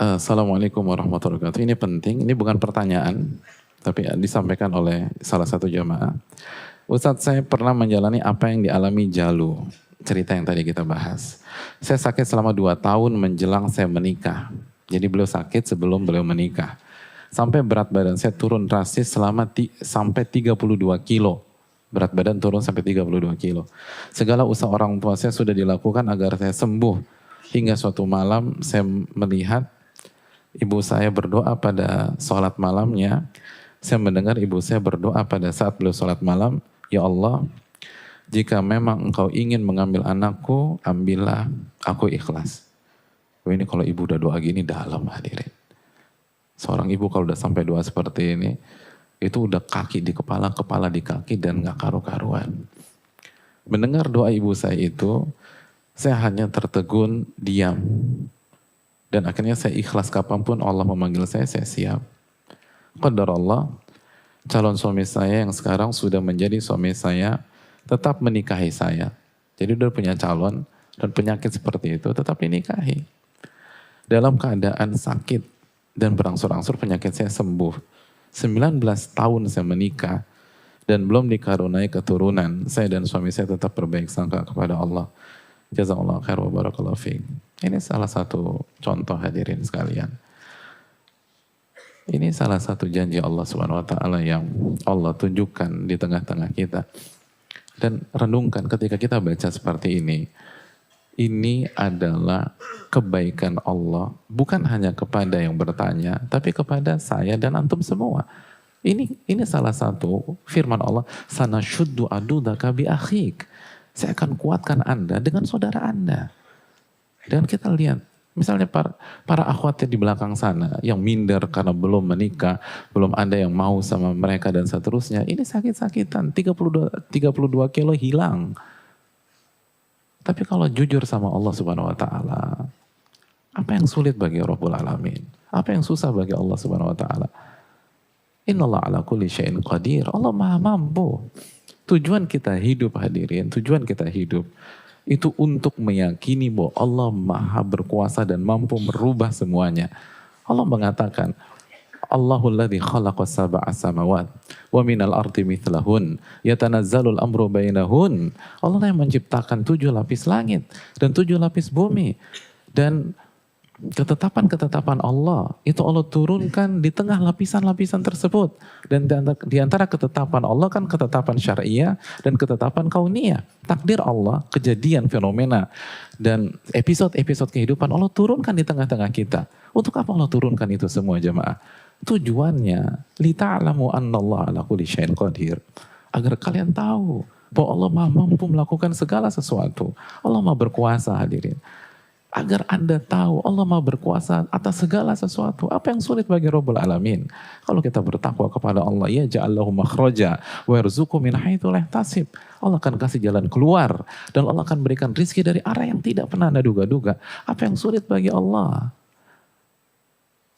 Assalamualaikum warahmatullahi wabarakatuh. Ini penting, ini bukan pertanyaan, tapi disampaikan oleh salah satu jamaah. Ustadz, saya pernah menjalani apa yang dialami Jalu, cerita yang tadi kita bahas. Saya sakit selama 2 tahun menjelang saya menikah. Jadi beliau sakit sebelum beliau menikah. Sampai berat badan saya turun drastis sampai 32 kilo. Berat badan turun sampai 32 kilo. Segala usaha orang tua saya sudah dilakukan agar saya sembuh. Hingga suatu malam saya melihat ibu saya berdoa pada sholat malamnya. Saya mendengar ibu saya berdoa pada saat beliau sholat malam. Ya Allah, jika memang engkau ingin mengambil anakku, ambillah, aku ikhlas. Ini kalau ibu udah doa gini dalam, hadirin. Seorang ibu kalau udah sampai doa seperti ini, itu udah kaki di kepala, kepala di kaki, dan gak karu-karuan. Mendengar doa ibu saya itu, saya hanya tertegun, diam. Dan akhirnya saya ikhlas, kapanpun Allah memanggil saya siap. Qadar Allah, calon suami saya yang sekarang sudah menjadi suami saya, tetap menikahi saya. Jadi udah punya calon, dan penyakit seperti itu tetap dinikahi. Dalam keadaan sakit dan berangsur-angsur penyakit saya sembuh. 19 tahun saya menikah, dan belum dikaruniai keturunan. Saya dan suami saya tetap berbaik sangka kepada Allah. Jazakallahu khair wa barakallahu fiik. Ini salah satu contoh, hadirin sekalian. Ini salah satu janji Allah Subhanahu wa taala yang Allah tunjukkan di tengah-tengah kita. Dan renungkan ketika kita baca seperti ini. Ini adalah kebaikan Allah bukan hanya kepada yang bertanya, tapi kepada saya dan antum semua. Ini salah satu firman Allah, sanashuddu adudaka bi akhik. Saya akan kuatkan Anda dengan saudara Anda. Dan kita lihat, misalnya para akhwat di belakang sana, yang minder karena belum menikah, belum ada yang mau sama mereka dan seterusnya, ini sakit-sakitan, 32 kilo hilang. Tapi kalau jujur sama Allah Subhanahu wa taala, apa yang sulit bagi Rabbul Alamin? Apa yang susah bagi Allah Subhanahu wa taala? Innallaha ala kulli syai'in qadir. Allah Maha mampu. Tujuan kita hidup, hadirin, tujuan kita hidup itu untuk meyakini bahwa Allah Maha berkuasa dan mampu merubah semuanya. Allah mengatakan, Allahul ladzi khalaqas sab'a samawat wa minal ardi mithlahun yatanazzalul amru bainahun. Allah yang menciptakan 7 lapis langit dan 7 lapis bumi. Dan ketetapan-ketetapan Allah itu Allah turunkan di tengah lapisan-lapisan tersebut. Dan di antara ketetapan Allah kan ketetapan syariah dan ketetapan kauniyah. Takdir Allah, kejadian, fenomena, dan episode-episode kehidupan Allah turunkan di tengah-tengah kita. Untuk apa Allah turunkan itu semua, jemaah? Tujuannya lita'lamu annallaha ala kulli syai'in qadir. Agar kalian tahu bahwa Allah Maha mampu melakukan segala sesuatu. Allah Maha berkuasa, hadirin. Agar Anda tahu Allah Maha berkuasa atas segala sesuatu. Apa yang sulit bagi Rabbul Alamin? Kalau kita bertakwa kepada Allah, ya ja'allahu makhraja wa yarzuqhu min haitsu la yahtasib. Allah akan kasih jalan keluar dan Allah akan berikan rizki dari arah yang tidak pernah Anda duga-duga. Apa yang sulit bagi Allah?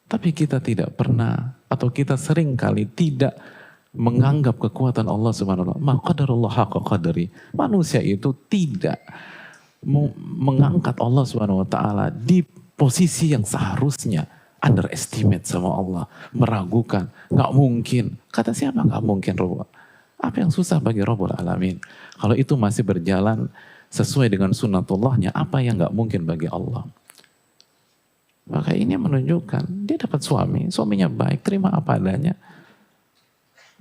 Tapi kita tidak pernah, atau kita sering kali tidak menganggap kekuatan Allah Subhanahu wa ta'ala. Ma qadarullah haqqa qadri. Manusia itu tidak mengangkat Allah Subhanahu wa ta'ala di posisi yang seharusnya. Underestimate sama Allah, meragukan, nggak mungkin. Kata siapa nggak mungkin, Rabb? Apa yang susah bagi Rabbul Alamin? Kalau itu masih berjalan sesuai dengan sunnatullahnya, apa yang nggak mungkin bagi Allah? Maka ini menunjukkan dia dapat suami, suaminya baik, terima apa adanya.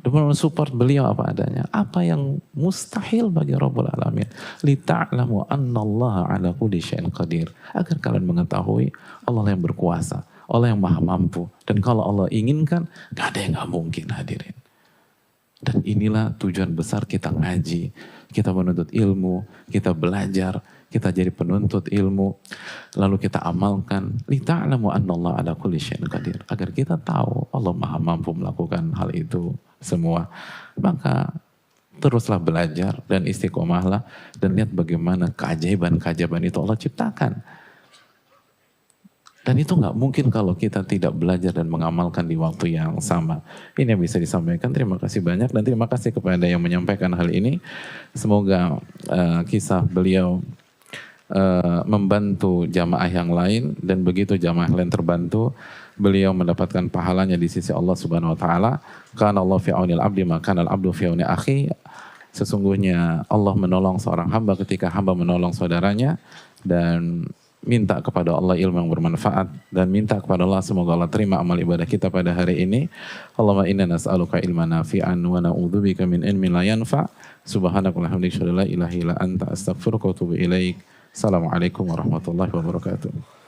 Dan support beliau apa adanya. Apa yang mustahil bagi Rabbul Alamin. Lita'lamu annallaha ala kulli syai'in qadir. Agar kalian mengetahui Allah yang berkuasa. Allah yang maha mampu. Dan kalau Allah inginkan, gak ada yang gak mungkin, hadirin. Dan inilah tujuan besar kita ngaji. Kita menuntut ilmu, kita belajar, kita jadi penuntut ilmu, lalu kita amalkan. Lita'lamu annallaha ala kulli syai'in qadir. Agar kita tahu Allah maha mampu melakukan hal itu semua. Maka teruslah belajar dan istiqomahlah dan lihat bagaimana keajaiban-keajaiban itu Allah ciptakan. Dan itu nggak mungkin kalau kita tidak belajar dan mengamalkan di waktu yang sama. Ini yang bisa disampaikan. Terima kasih banyak dan terima kasih kepada yang menyampaikan hal ini. Semoga kisah beliau membantu jamaah yang lain, dan begitu jamaah lain terbantu, beliau mendapatkan pahalanya di sisi Allah Subhanahu wa taala. Kana Allah fi aunil abdi maka al abdu fi auni akhi. Sesungguhnya Allah menolong seorang hamba ketika hamba menolong saudaranya, dan minta kepada Allah ilmu yang bermanfaat, dan minta kepada Allah semoga Allah terima amal ibadah kita pada hari ini. Allahumma inna nas'aluka ilman nafi'an wa na'udzubika min ilmin la yanfa'. Subhanakallahumma wa bihamdika la ilaha illa anta astaghfiruka wa atubu ilaik. Assalamualaikum warahmatullahi wabarakatuh.